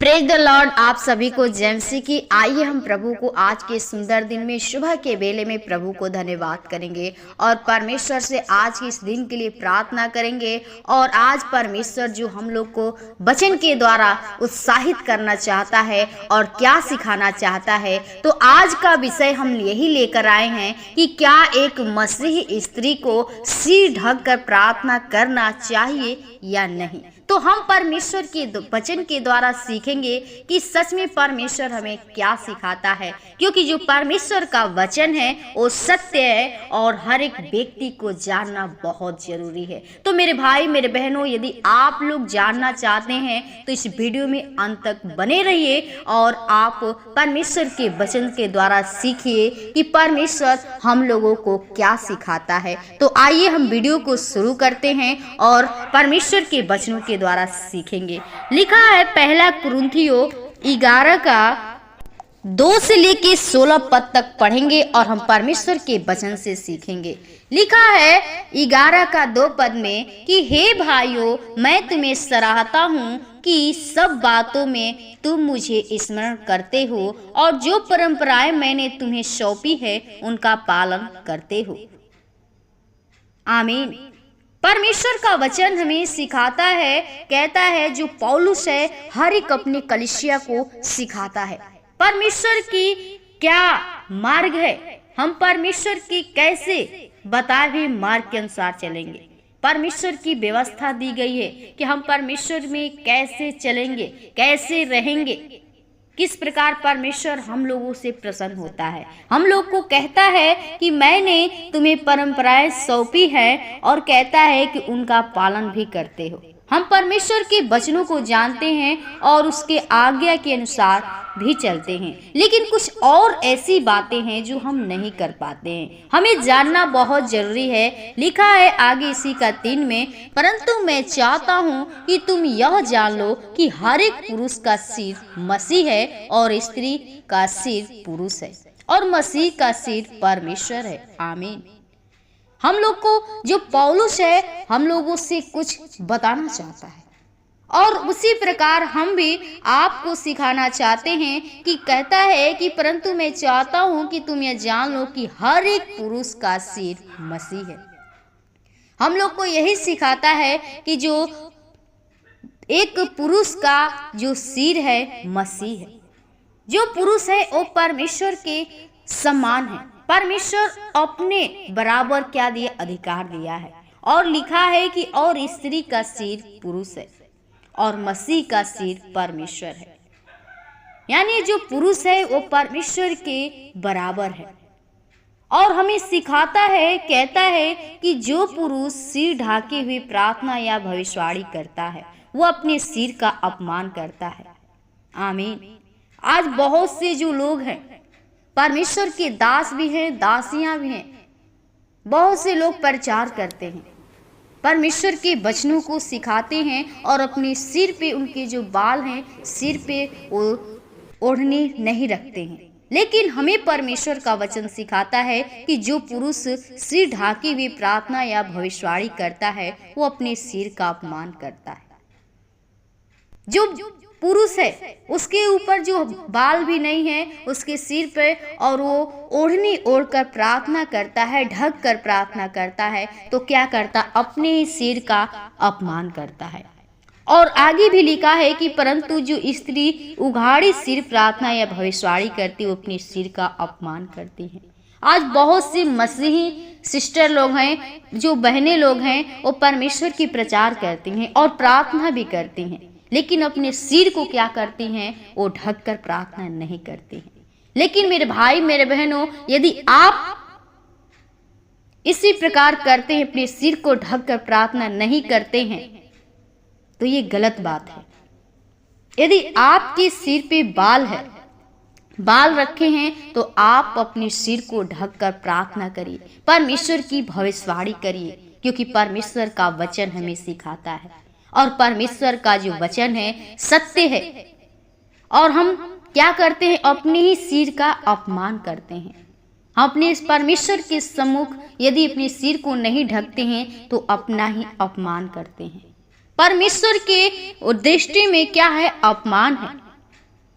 Praise the Lord. आप सभी को जेएमसी की आइए हम प्रभु को आज के सुंदर दिन में सुबह के बेले में प्रभु को धन्यवाद करेंगे और परमेश्वर से आज के इस दिन के लिए प्रार्थना करेंगे। और आज परमेश्वर जो हम लोग को वचन के द्वारा उत्साहित करना चाहता है और क्या सिखाना चाहता है, तो आज का विषय हम यही लेकर आए हैं कि क्या एक मसीही स्त्री को सिर ढक कर प्रार्थना करना चाहिए या नहीं। तो हम परमेश्वर के वचन के द्वारा सीखेंगे कि सच में परमेश्वर हमें क्या सिखाता है, क्योंकि जो परमेश्वर का वचन है वो सत्य है और हर एक व्यक्ति को जानना बहुत जरूरी है। तो मेरे भाई मेरे बहनों, यदि आप लोग जानना चाहते हैं तो इस वीडियो में अंत तक बने रहिए और आप परमेश्वर के वचन के द्वारा सीखिए कि परमेश्वर हम लोगों को क्या सिखाता है। तो आइए हम वीडियो को शुरू करते हैं और परमेश्वर के वचनों के द्वारा सीखेंगे। लिखा है पहला कुरिन्थियों 11 का 2 से लेके 16 पद तक पढ़ेंगे और हम परमेश्वर के वचन से सीखेंगे। लिखा है 11 का 2 पद में कि हे भाइयों, मैं तुम्हें सराहता हूँ कि सब बातों में तुम मुझे स्मरण करते हो और जो परंपराएं मैंने तुम्हें सौंपी है उनका पालन करते हो। आमीन। परमेश्वर का वचन हमें सिखाता है, कहता है जो पौलुस है हर एक अपने कलीसिया को सिखाता है परमेश्वर की क्या मार्ग है, हम परमेश्वर की कैसे बताए हुए मार्ग के अनुसार चलेंगे। परमेश्वर की व्यवस्था दी गई है कि हम परमेश्वर में कैसे चलेंगे, कैसे रहेंगे, किस प्रकार परमेश्वर हम लोगों से प्रसन्न होता है। हम लोग को कहता है कि मैंने तुम्हें परंपराएं सौंपी है और कहता है कि उनका पालन भी करते हो। हम परमेश्वर के वचनों को जानते हैं और उसके आज्ञा के अनुसार भी चलते हैं, लेकिन कुछ और ऐसी बातें हैं जो हम नहीं कर पाते हैं। हमें जानना बहुत जरूरी है। लिखा है आगे इसी का 3 में, परंतु मैं चाहता हूँ कि तुम यह जान लो कि हर एक पुरुष का सिर मसीह है और स्त्री का सिर पुरुष है और मसीह का सिर परमेश्वर है। आमीन। हम लोग को जो पौलुस है हम लोगों से कुछ बताना चाहता है और उसी प्रकार हम भी आपको सिखाना चाहते हैं कि कहता है कि परंतु मैं चाहता हूं कि तुम यह जान लो कि हर एक पुरुष का सिर मसीह है। हम लोग को यही सिखाता है कि जो एक पुरुष का जो सिर है मसीह है। जो पुरुष है वो परमेश्वर के समान है। परमेश्वर अपने बराबर क्या दिया, अधिकार दिया है। और लिखा है कि और स्त्री का सिर पुरुष है और मसीह का सिर परमेश्वर है। यानी जो पुरुष है वो परमेश्वर के बराबर है। और हमें सिखाता है, कहता है कि जो पुरुष सिर ढाके हुए प्रार्थना या भविष्यवाणी करता है वो अपने सिर का अपमान करता है। आमीन। आज बहुत से जो लोग हैं परमेश्वर के दास भी हैं, दासियां भी हैं, बहुत से लोग प्रचार करते हैं, परमेश्वर के वचनों को सिखाते हैं और अपने सिर पे उनके जो बाल हैं सिर पे वो ओढ़नी नहीं रखते हैं। लेकिन हमें परमेश्वर का वचन सिखाता है कि जो पुरुष सिर ढाके हुए प्रार्थना या भविष्यवाणी करता है वो अपने सिर का अपमान करता है। जो पुरुष है उसके ऊपर जो बाल भी नहीं है उसके सिर पे और वो ओढ़नी ओढ़कर प्रार्थना करता है, ढक कर प्रार्थना करता है, तो क्या करता, अपने ही सिर का अपमान करता है। और आगे भी लिखा है कि परंतु जो स्त्री उघाड़ी सिर प्रार्थना या भविष्यवाणी करती वो अपने सिर का अपमान करती है। आज बहुत सी मसीही सिस्टर लोग हैं, जो बहनें लोग हैं, वो परमेश्वर की प्रचार करती हैं और प्रार्थना भी करती हैं, लेकिन अपने सिर को क्या करती हैं, वो ढक कर प्रार्थना नहीं करती हैं। लेकिन मेरे भाई मेरे बहनों, यदि आप इसी प्रकार करते हैं, अपने सिर को ढक कर प्रार्थना नहीं करते हैं, तो ये गलत बात है। यदि आपके सिर पे बाल है, बाल रखे हैं, तो आप अपने सिर को ढक कर प्रार्थना करिए, परमेश्वर की भविष्यवाणी करिए, क्योंकि परमेश्वर का वचन हमें सिखाता है और परमेश्वर का जो वचन है सत्य है। और हम क्या करते हैं, अपने ही सिर का अपमान करते हैं। हम अपने परमेश्वर के सम्मुख यदि अपने सिर को नहीं ढकते हैं तो अपना ही अपमान करते हैं। परमेश्वर के दृष्टि में क्या है, अपमान है।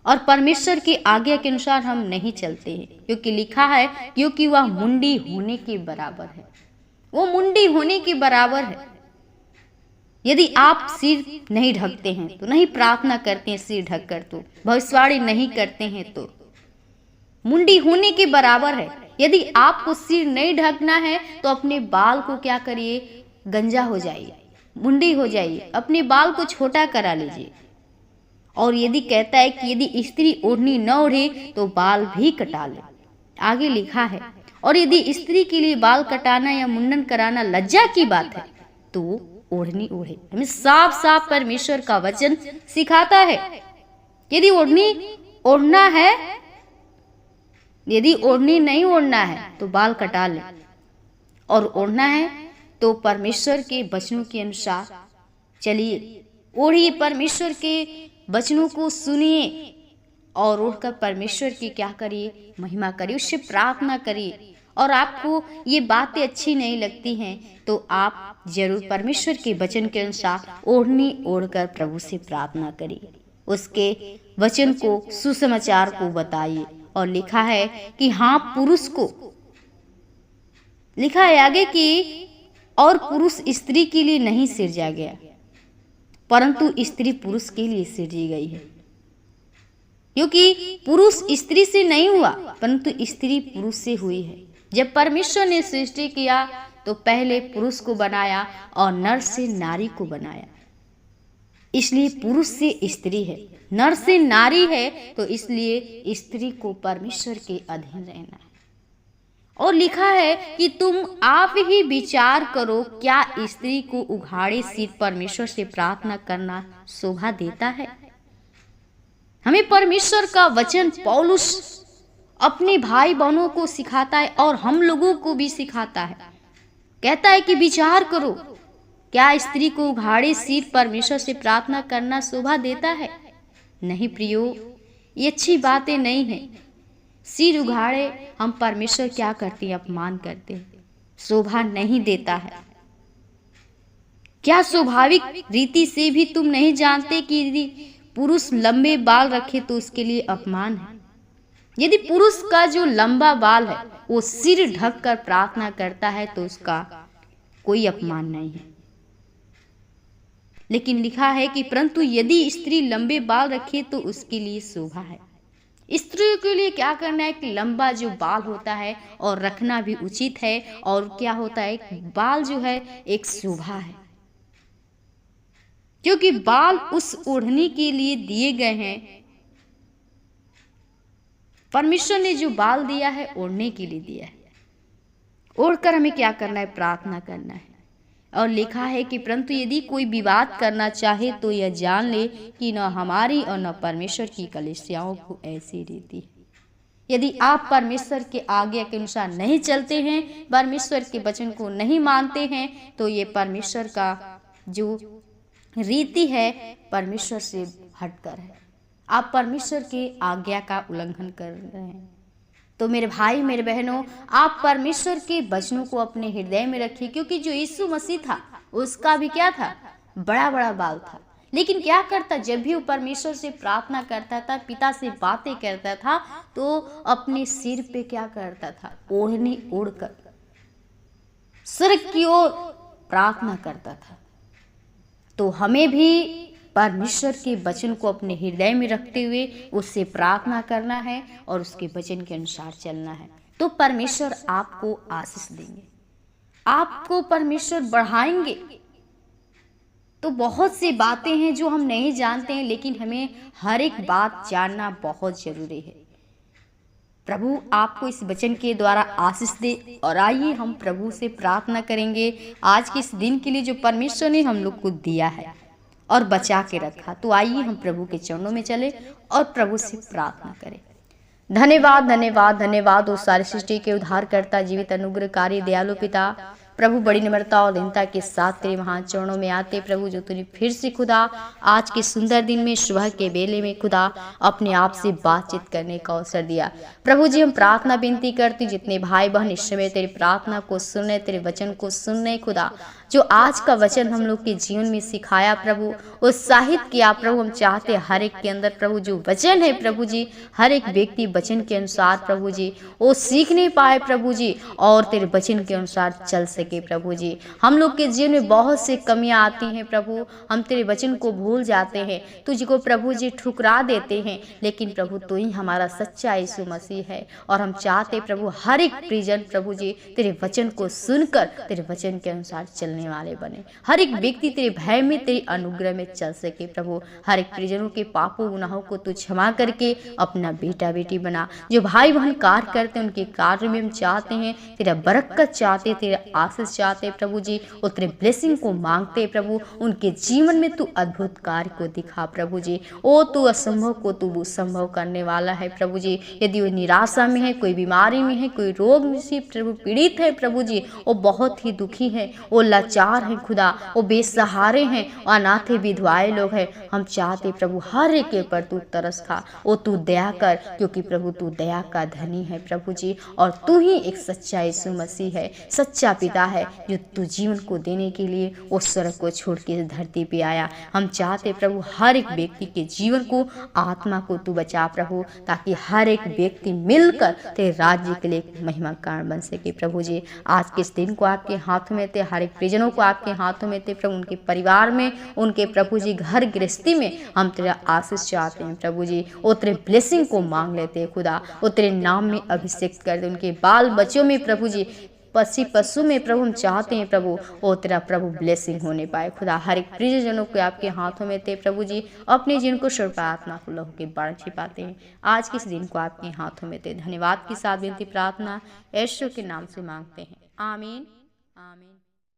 और परमेश्वर की आज्ञा के अनुसार हम नहीं चलते हैं, क्योंकि लिखा है क्योंकि वह मुंडी होने के बराबर है। वो मुंडी होने के बराबर है। यदि आप सिर नहीं ढकते हैं तो, नहीं प्रार्थना करते हैं सिर ढक कर, तो भविष्यवाणी नहीं करते हैं तो मुंडी होने के बराबर है। यदि आपको सिर नहीं ढकना है तो अपने बाल को क्या करिए, गंजा हो जाइए, मुंडी हो जाइए, अपने बाल को छोटा करा लीजिए। और यदि कहता है कि यदि स्त्री ओढ़नी न ओढ़े तो बाल भी कटा ले, आगे लिखा है। और यदि स्त्री के लिए बाल कटाना या मुंडन कराना लज्जा की बात है तो ओढ़नी ओढ़े। हमें साफ साफ परमेश्वर का वचन सिखाता है। यदि ओढ़ना है, यदि ओढ़नी नहीं ओढ़ना है तो बाल कटा ले, और ओढ़ना है तो परमेश्वर के वचनों के अनुसार चलिए, ओढ़िए, परमेश्वर के वचनों को सुनिए और उठकर परमेश्वर की क्या करिए, महिमा करिए, उससे प्रार्थना करिए। और आपको ये बातें अच्छी नहीं लगती हैं तो आप जरूर परमेश्वर के वचन के अनुसार ओढ़नी ओढ़कर प्रभु से प्रार्थना करिए, उसके वचन को, सुसमाचार को बताइए। और लिखा है कि हाँ, पुरुष को, लिखा है आगे कि और पुरुष स्त्री के लिए नहीं सिरजा गया, परंतु स्त्री पुरुष के लिए सिरजी गई है। क्योंकि पुरुष स्त्री से नहीं हुआ, परंतु स्त्री पुरुष से हुई है। जब परमेश्वर ने सृष्टि किया तो पहले पुरुष को बनाया और नर से नारी को बनाया। इसलिए पुरुष से स्त्री है, नर से नारी है, तो इसलिए स्त्री को परमेश्वर के अधीन रहना है। और लिखा है कि तुम आप ही विचार करो, क्या स्त्री को उघाड़े सिर परमेश्वर से प्रार्थना करना शोभा देता है? हमें परमेश्वर का वचन पौलुस अपने भाई बहनों को सिखाता है और हम लोगों को भी सिखाता है। कहता है कि विचार करो, क्या स्त्री को उघाड़े सिर परमेश्वर से प्रार्थना करना शोभा देता है? नहीं प्रियो, ये अच्छी बातें नहीं है। सिर उघाड़े हम परमेश्वर क्या करते हैं, अपमान करते हैं, शोभा नहीं देता है। क्या स्वाभाविक रीति से भी तुम नहीं जानते कि यदि पुरुष लंबे बाल रखे तो उसके लिए अपमान है? यदि पुरुष का जो लंबा बाल है वो सिर ढक कर प्रार्थना करता है तो उसका कोई अपमान नहीं है। लेकिन लिखा है कि परंतु यदि स्त्री लंबे बाल रखे तो उसके लिए शोभा है। स्त्रियों के लिए क्या करना है कि लंबा जो बाल होता है और रखना भी उचित है। और क्या होता है, बाल जो है एक शोभा है, क्योंकि बाल उस ओढ़नी के लिए दिए गए हैं। परमेश्वर ने जो बाल दिया है ओढ़ने के लिए दिया है। ओढ़कर हमें क्या करना है, प्रार्थना करना है। और लिखा है कि परंतु यदि कोई विवाद करना चाहे तो यह जान ले कि न हमारी और न परमेश्वर की कलीसियाओं को ऐसी रीति है। यदि आप परमेश्वर के आज्ञा के अनुसार नहीं चलते हैं, परमेश्वर के वचन को नहीं मानते हैं, तो ये परमेश्वर का जो रीति है परमेश्वर से हटकर है। आप परमेश्वर के आज्ञा का उल्लंघन कर रहे हैं। तो मेरे भाई, मेरे बहनों, आप परमेश्वर के वचनों को अपने हृदय में रखिए, क्योंकि जो यीशु मसीह था उसका भी क्या था, बड़ा बड़ा बाल था। लेकिन क्या करता, जब भी वो परमेश्वर से प्रार्थना करता था, पिता से बातें करता था, तो अपने सिर पे क्या करता था, ओढ़नी ओढ़कर स्वर्ग की ओर प्रार्थना करता था। तो हमें भी परमेश्वर के वचन को अपने हृदय में रखते हुए उससे प्रार्थना करना है और उसके वचन के अनुसार चलना है। तो परमेश्वर आपको आशीष देंगे, आपको परमेश्वर बढ़ाएंगे। तो बहुत सी बातें हैं जो हम नहीं जानते हैं, लेकिन हमें हर एक बात जानना बहुत जरूरी है। प्रभु आपको इस वचन के द्वारा आशीष दे। और आइए हम प्रभु से प्रार्थना करेंगे आज के इस दिन के लिए जो परमेश्वर ने हम लोग को दिया है और बचा के रखा। तो आइए हम प्रभु के चरणों में चले और प्रभु से प्रार्थना करें। धन्यवाद, धन्यवाद, धन्यवाद उस सारी सृष्टि के उद्धारकर्ता, जीवित, अनुग्रहकारी, दयालु पिता। प्रभु बड़ी निम्रता और दीनता के साथ तेरे महान चरणों में आते प्रभु, जो तूने फिर से खुदा आज के सुंदर दिन में, सुबह के बेले में खुदा अपने आप से बातचीत करने का अवसर दिया। प्रभु जी, हम प्रार्थना विनती करती, जितने भाई बहन इस समय तेरी प्रार्थना को सुन रहे, तेरे वचन को सुन रहे खुदा, जो आज का वचन हम लोग के जीवन में सिखाया प्रभु, उत्साहित किया प्रभु। हम चाहते हर एक के अंदर प्रभु जो वचन है प्रभु जी, हर एक व्यक्ति वचन के अनुसार प्रभु जी वो सीखने पाए प्रभु जी, और तेरे वचन के अनुसार चल सके प्रभु जी। हम लोग के जीवन में बहुत सी कमियां आती हैं प्रभु, हम तेरे वचन को भूल जाते हैं, तुझको प्रभु जी ठुकरा देते हैं, लेकिन प्रभु तू ही हमारा सच्चा यीशु मसीह है। और हम चाहते प्रभु हर एक प्रिजन प्रभु जी तेरे वचन को सुनकर तेरे वचन के अनुसार चलने वाले बने, हर एक व्यक्ति तेरे भय में तेरे अनुग्रह में चल सके प्रभु। हर एक परिजनों के पापों गुनाहों को तू क्षमा करके अपना बेटा बेटी बना। जो भाई बहन कार्य करते हैं उनके कार्य में हम चाहते हैं तेरा बरकत चाहते, तेरा आशीष चाहते प्रभु जी, और तेरे ब्लेसिंग को मांगते प्रभु। उनके जीवन में तू अद्भुत कार्य को दिखा प्रभु जी। ओ तू असंभव को तू संभव करने वाला है प्रभु जी। यदि वो निराशा में है, कोई बीमारी में है, कोई रोग से प्रभु पीड़ित है प्रभु जी, वो बहुत ही दुखी है, वो लाचार है खुदा, वो बेसहारे हैं, अनाथ विधवाएं लोग हैं, हम चाहते प्रभु हर एक के ऊपर तू तरस खा, वो तू दया कर, क्योंकि प्रभु तू दया का धनी है प्रभु जी। और तू ही एक सच्चा यीशु मसीह है, सच्चा पिता है, जो तू जीवन को देने के लिए वो स्वर्ग को छोड़ के धरती पे आया। हम चाहते प्रभु हर एक व्यक्ति के जीवन को, आत्मा को तू बचा प्रभु, ताकि हर एक व्यक्ति मिलकर तेरे राज्य के लिए महिमा कारण बन सके प्रभु जी। आज के इस दिन को आपके हाथों में थे, हर एक परिजनों को आपके हाथों में थे प्रभु, उनके परिवार में, उनके प्रभु जी घर गृहस्थी में हम तेरा आशीष चाहते हैं प्रभु जी। वो तेरे ब्लेसिंग को मांग लेते हैं खुदा, वो तेरे नाम में अभिषेक कर दे, उनके बाल बच्चों में प्रभु जी, पशु में प्रभु हम चाहते हैं प्रभु वो तेरा प्रभु ब्लेसिंग होने पाए खुदा। हर एक प्रियजनों को आपके हाथों में थे प्रभु जी, अपने जीवन को सर्वप्रार्थना को लहू के बाढ़ छिपाते हैं। आज के इस दिन को आपके हाथों में थे, धन्यवाद के साथ विनती प्रार्थना यीशु के नाम से मांगते हैं, आमीन आमीन।